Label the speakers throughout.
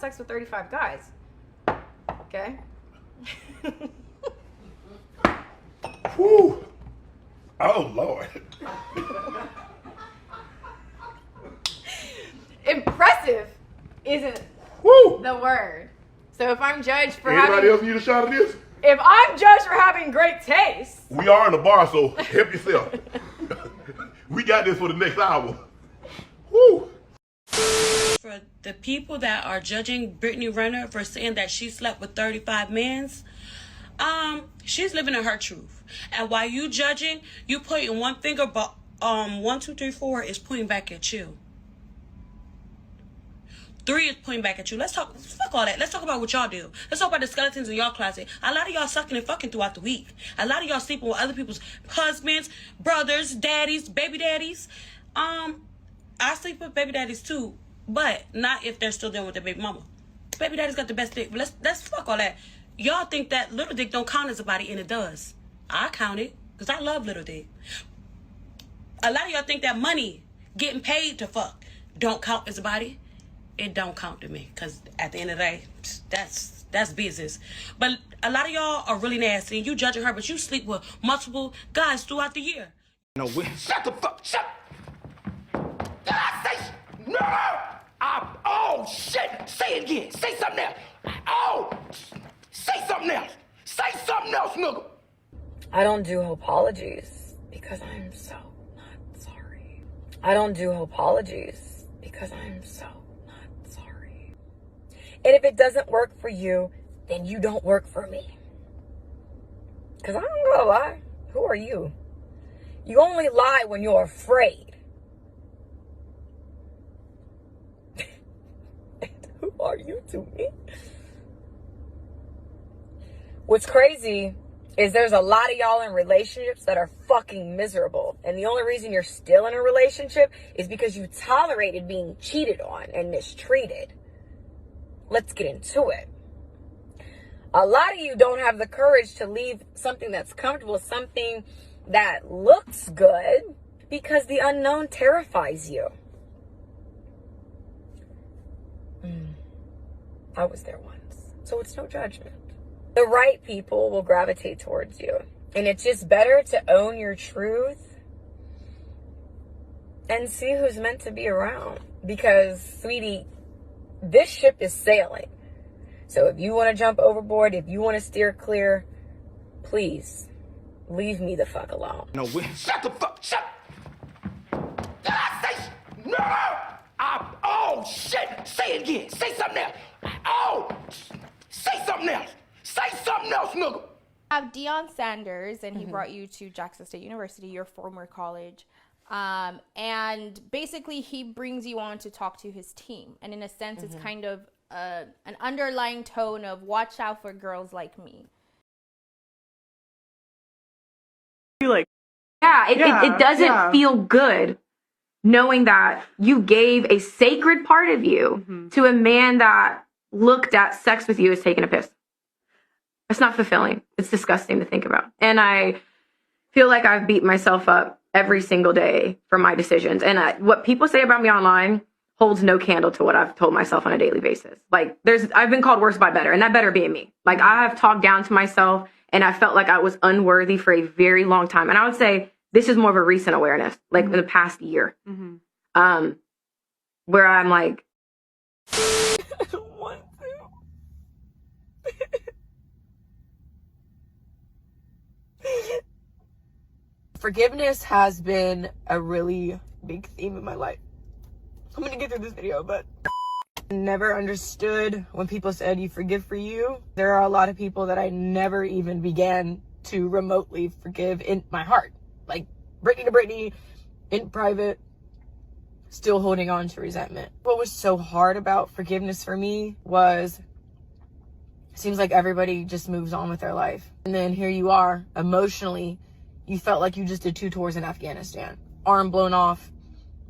Speaker 1: sex with 35 guys. Okay?
Speaker 2: Whew. Oh, Lord.
Speaker 1: Impressive isn't
Speaker 2: Woo.
Speaker 1: the word. So if I'm judged for
Speaker 2: Anybody else need a shot of this?
Speaker 1: if I'm judged for having great taste.
Speaker 2: We are in the bar, so help yourself. We got this for the next hour. Woo.
Speaker 3: For the people that are judging Brittany Renner for saying that she slept with 35 men, she's living in her truth. And while you judging, you pointing one finger, but 1, 2, 3, 4 is pointing back at you. 3 is pointing back at you. Let's talk. Fuck all that. Let's talk about what y'all do. Let's talk about the skeletons in y'all closet. A lot of y'all sucking and fucking throughout the week. A lot of y'all sleeping with other people's husbands, brothers, daddies, baby daddies. I sleep with baby daddies too, but not if they're still dealing with their baby mama. Baby daddy's got the best dick. But let's fuck all that. Y'all think that little dick don't count as a body, and it does. I count it because I love little dick. A lot of y'all think that money, getting paid to fuck, don't count as a body. It don't count to me, because at the end of the day, that's business. But a lot of y'all are really nasty, and you judging her, but you sleep with multiple guys throughout the year.
Speaker 4: No, shut the fuck, shut. Did I say, no, oh shit, say it again, say something else. Oh, say something else, nigga.
Speaker 5: I don't do apologies because I'm so not sorry. I don't do apologies because I'm so not sorry. And if it doesn't work for you, then you don't work for me. Because I'm not gonna lie. Who are you? You only lie when you're afraid. And who are you to me? What's crazy is there's a lot of y'all in relationships that are fucking miserable. And the only reason you're still in a relationship is because you tolerated being cheated on and mistreated. Let's get into it. A lot of you don't have the courage to leave something that's comfortable, something that looks good, because the unknown terrifies you. I was there once, so it's no judgment. The right people will gravitate towards you. And it's just better to own your truth and see who's meant to be around. Because, sweetie, this ship is sailing. So if you want to jump overboard, if you want to steer clear, please leave me the fuck alone.
Speaker 4: No, shut the fuck, shut. Did I say, no, oh shit, say it again, say something else. Oh, say something else. Say something else, nigga.
Speaker 6: Have Deion Sanders, and he brought you to Jackson State University, your former college. And basically, he brings you on to talk to his team. And in a sense, it's kind of an underlying tone of watch out for girls like me.
Speaker 7: It doesn't feel good knowing that you gave a sacred part of you to a man that looked at sex with you as taking a piss. It's not fulfilling. It's disgusting to think about. And I feel like I've beat myself up every single day for my decisions. And what people say about me online holds no candle to what I've told myself on a daily basis. Like, I've been called worse by better, and that better being me. Like, I have talked down to myself, and I felt like I was unworthy for a very long time. And I would say this is more of a recent awareness, like in the past year, where I'm like,
Speaker 5: I don't want to. Forgiveness has been a really big theme in my life. I'm gonna get through this video, but never understood when people said you forgive for you. There are a lot of people that I never even began to remotely forgive in my heart. Like Brittany to Brittany, in private, still holding on to resentment. What was so hard about forgiveness for me was, it seems like everybody just moves on with their life. And then here you are, emotionally, you felt like you just did 2 tours in Afghanistan. Arm blown off,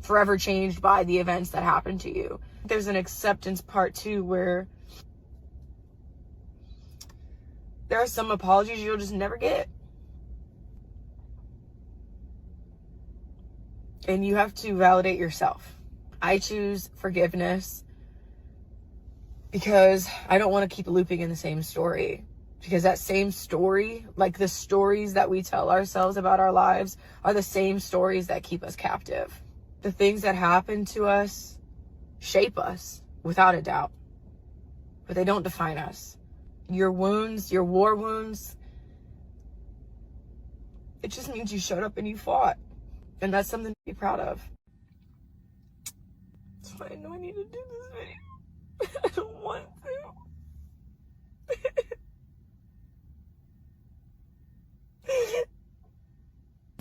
Speaker 5: forever changed by the events that happened to you. There's an acceptance part too, where there are some apologies you'll just never get. And you have to validate yourself. I choose forgiveness because I don't want to keep looping in the same story. Because that same story, like the stories that we tell ourselves about our lives, are the same stories that keep us captive. The things that happen to us shape us, without a doubt, but they don't define us. Your wounds, your war wounds, it just means you showed up and you fought. And that's something to be proud of. That's why I know I need to do this video. I don't want to.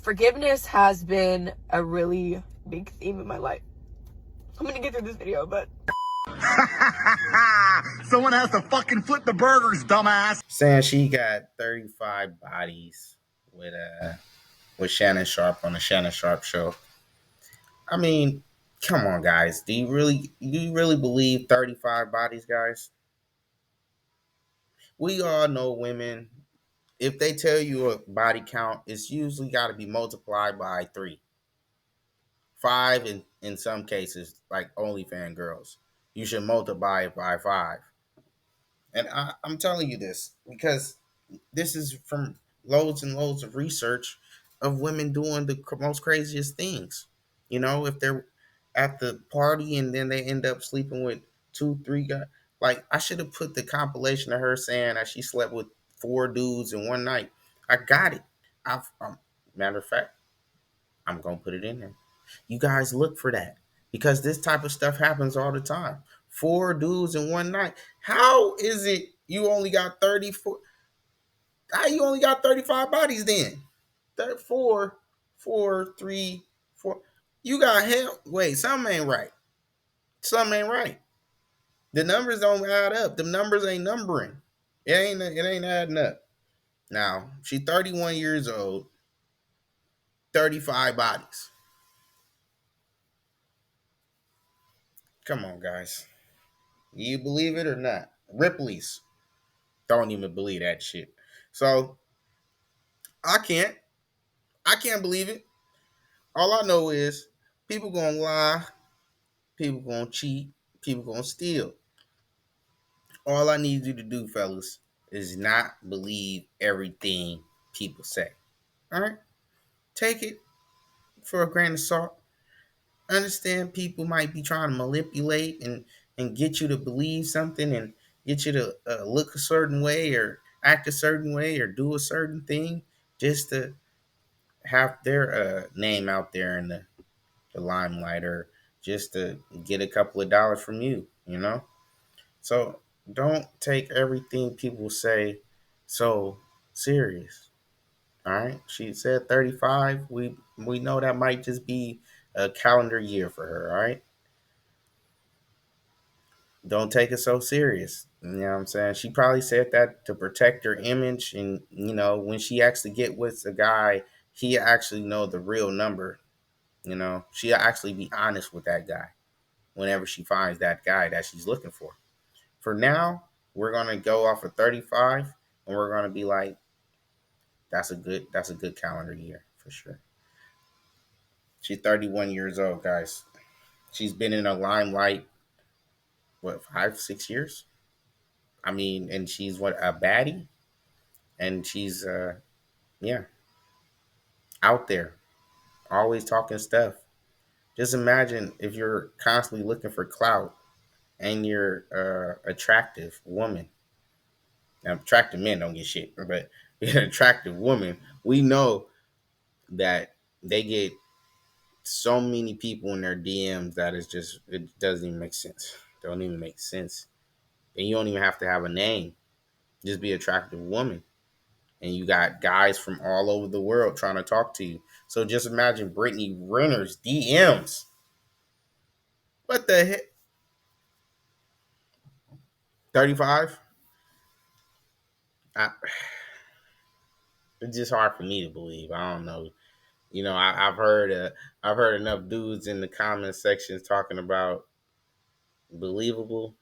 Speaker 5: Forgiveness has been a really big theme in my life. I'm gonna get through this video, but
Speaker 8: someone has to fucking flip the burgers, dumbass.
Speaker 9: Saying she got 35 bodies with Shannon Sharp on the Shannon Sharp show. I mean, come on, guys. Do you really believe 35 bodies, guys? We all know women. If they tell you a body count, it's usually got to be multiplied by 3. 5 in some cases, like OnlyFans girls. You should multiply it by 5. And I'm telling you this because this is from loads and loads of research of women doing the most craziest things. You know, if they're at the party and then they end up sleeping with 2, 3 guys. Like, I should have put the compilation of her saying that she slept with 4 dudes in one night. I got it. Matter of fact, I'm going to put it in there. You guys look for that because this type of stuff happens all the time. 4 dudes in one night. How is it you only got 34? How you only got 35 bodies then? 4, 4, 3, 4. You got hell. Wait, something ain't right. Something ain't right. The numbers don't add up. The numbers ain't numbering. It ain't adding up. Now, she's 31 years old, 35 bodies. Come on, guys. You believe it or not? Ripley's. Don't even believe that shit. So, I can't believe it. All I know is people gonna lie, people gonna cheat, people gonna steal. All I need you to do, fellas, is not believe everything people say. All right? Take it for a grain of salt. Understand people might be trying to manipulate and get you to believe something and get you to look a certain way or act a certain way or do a certain thing just to have their name out there in the limelight or just to get a couple of dollars from you, you know? So don't take everything people say so serious. All right. She said 35. We know that might just be a calendar year for her, all right? Don't take it so serious. You know what I'm saying? She probably said that to protect her image and when she actually get with a guy, he actually know the real number. She'll actually be honest with that guy whenever she finds that guy that she's looking for. For now, we're gonna go off of 35 and we're gonna be like, that's a good calendar year for sure. She's 31 years old, guys. She's been in a limelight, what, 5, 6 years? I mean, and she's a baddie? And she's yeah, out there, always talking stuff. Just imagine if you're constantly looking for clout and you're attractive woman. Now, attractive men don't get shit, but an attractive woman, we know that they get so many people in their DMs that it doesn't even make sense. Don't even make sense. And you don't even have to have a name. Just be an attractive woman. And you got guys from all over the world trying to talk to you. So just imagine Brittany Renner's DMs. What the heck? 35? It's just hard for me to believe. I don't know. I've heard enough dudes in the comment sections talking about believable.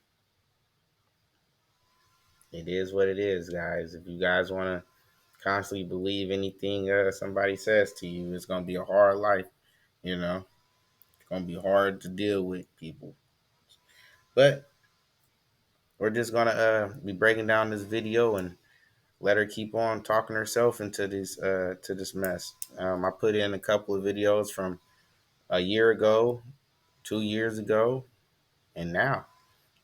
Speaker 9: It is what it is, guys. If you guys want to constantly believe anything somebody says to you, it's gonna be a hard life. It's gonna be hard to deal with people. But we're just gonna be breaking down this video and let her keep on talking herself into this to this mess. I put in a couple of videos from a year ago, 2 years ago, and now.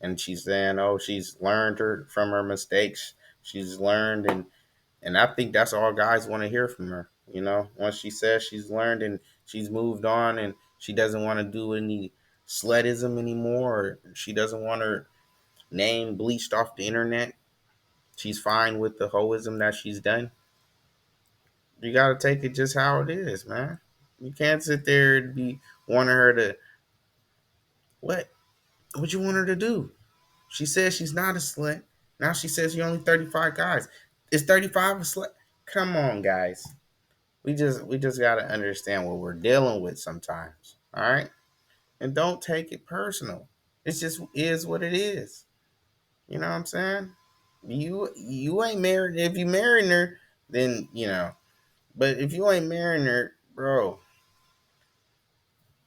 Speaker 9: And she's saying, oh, she's learned from her mistakes. She's learned, and I think that's all guys want to hear from her. Once she says she's learned and she's moved on, and she doesn't want to do any slutism anymore, or she doesn't want her name bleached off the internet. She's fine with the hoism that she's done. You got to take it just how it is, man. You can't sit there and be wanting her to what? What you want her to do? She says she's not a slut. Now she says you only 35 guys. Is 35 a slut? Come on, guys. We just gotta understand what we're dealing with sometimes. All right? And don't take it personal. It just is what it is. You know what I'm saying? You ain't married. If you marrying her, then But if you ain't marrying her, bro,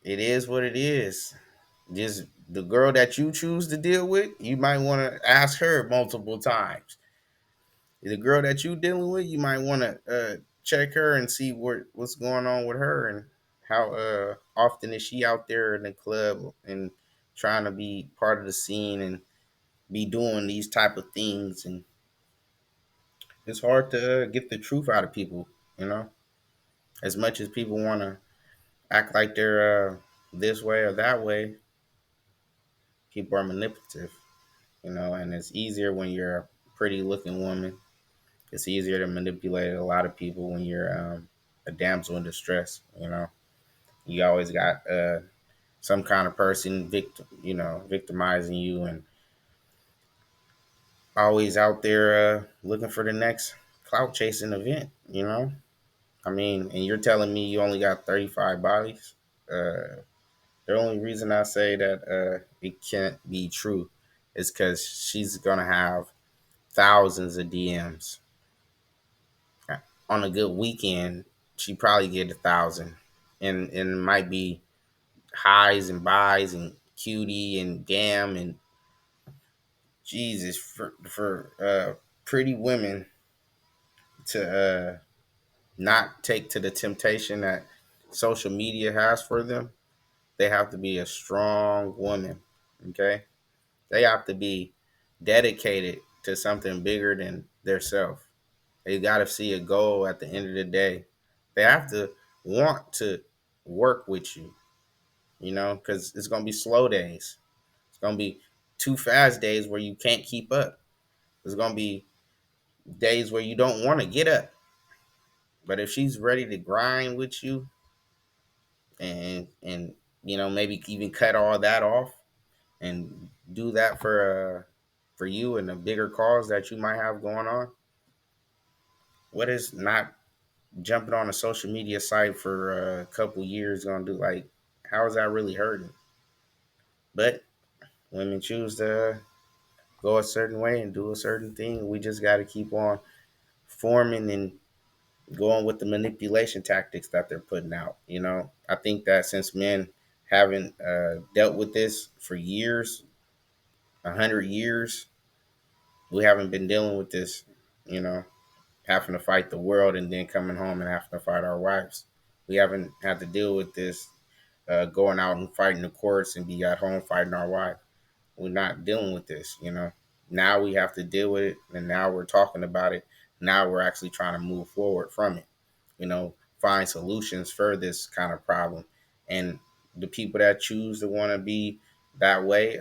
Speaker 9: it is what it is. Just the girl that you choose to deal with, you might want to ask her multiple times. The girl that you dealing with, you might want to check her and see what's going on with her, and how often is she out there in the club and trying to be part of the scene and be doing these type of things. And it's hard to get the truth out of people, you know. As much as people want to act like they're this way or that way, people are manipulative, and it's easier when you're a pretty looking woman. It's easier to manipulate a lot of people when you're a damsel in distress. You always got some kind of person victimizing you, and always out there looking for the next clout chasing event. I mean, and you're telling me you only got 35 bodies. The only reason I say that it can't be true is because she's gonna have thousands of DMs. On a good weekend, she probably get 1,000, and it might be highs and buys and cutie and gam and Jesus for pretty women to not take to the temptation that social media has for them. They have to be a strong woman. Okay, they have to be dedicated to something bigger than themselves. They got to see a goal at the end of the day. They have to want to work with you, because it's going to be slow days. It's going to be too fast days where you can't keep up. There's going to be days where you don't want to get up. But if she's ready to grind with you and maybe even cut all that off and do that for you and a bigger cause that you might have going on, what is not jumping on a social media site for a couple years gonna do? Like, how is that really hurting? But women choose to go a certain way and do a certain thing. We just got to keep on forming and going with the manipulation tactics that they're putting out. I think that since men haven't dealt with this for years, 100 years, we haven't been dealing with this. You know, having to fight the world and then coming home and having to fight our wives. We haven't had to deal with this going out and fighting the courts and be at home fighting our wife. We're not dealing with this. Now we have to deal with it, and now we're talking about it. Now we're actually trying to move forward from it. Find solutions for this kind of problem. And the people that choose to want to be that way,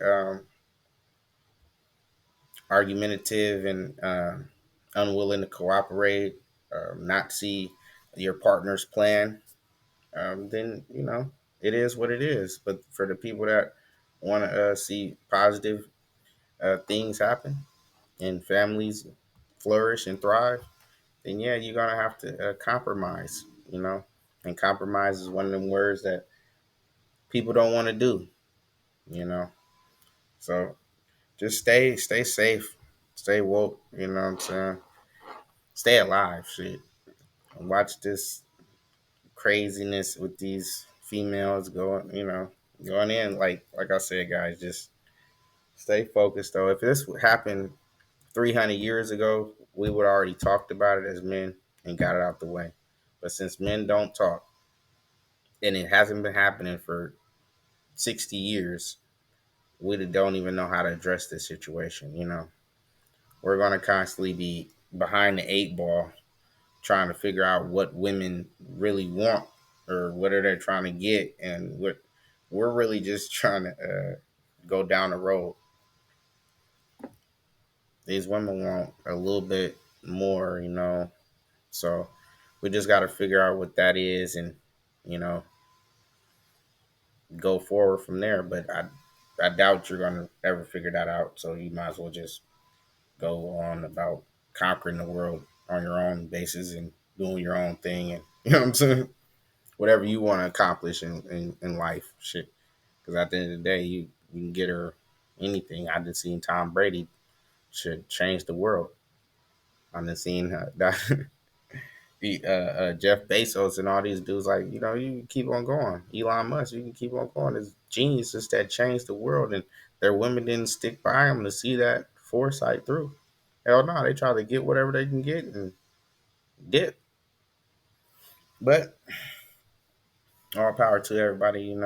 Speaker 9: argumentative and unwilling to cooperate, not see your partner's plan, then it is what it is. But for the people that want to see positive things happen and families flourish and thrive, then yeah, you're gonna have to compromise. And compromise is one of them words that people don't want to do. You know, so just stay safe, stay woke. You know what I'm saying? Stay alive. Shit. And watch this craziness with these females going in. Like I said, guys, just Stay focused though. If this happened 300 years ago, we would already talked about it as men and got it out the way. But since men don't talk, and it hasn't been happening for 60 years, we don't even know how to address this situation. We're going to constantly be behind the eight ball trying to figure out what women really want or what are they trying to get, and we're really just trying to go down the road. These women want a little bit more. So we just got to figure out what that is, and you know go forward from there. But I doubt you're gonna ever figure that out. So you might as well just go on about conquering the world on your own basis and doing your own thing, and you know what I'm saying. Whatever you want to accomplish in life, shit. Because at the end of the day, you can get her anything. I just seen Tom Brady should change the world. I just seen that Jeff Bezos and all these dudes, like, you can keep on going. Elon Musk, you can keep on going. There's geniuses that changed the world, and their women didn't stick by them to see that foresight through. Hell no, they try to get whatever they can get and dip. But all power to everybody.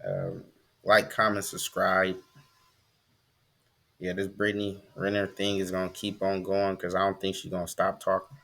Speaker 9: Um, like, comment, subscribe. Yeah, this Brittany Renner thing is gonna keep on going because I don't think she's gonna stop talking.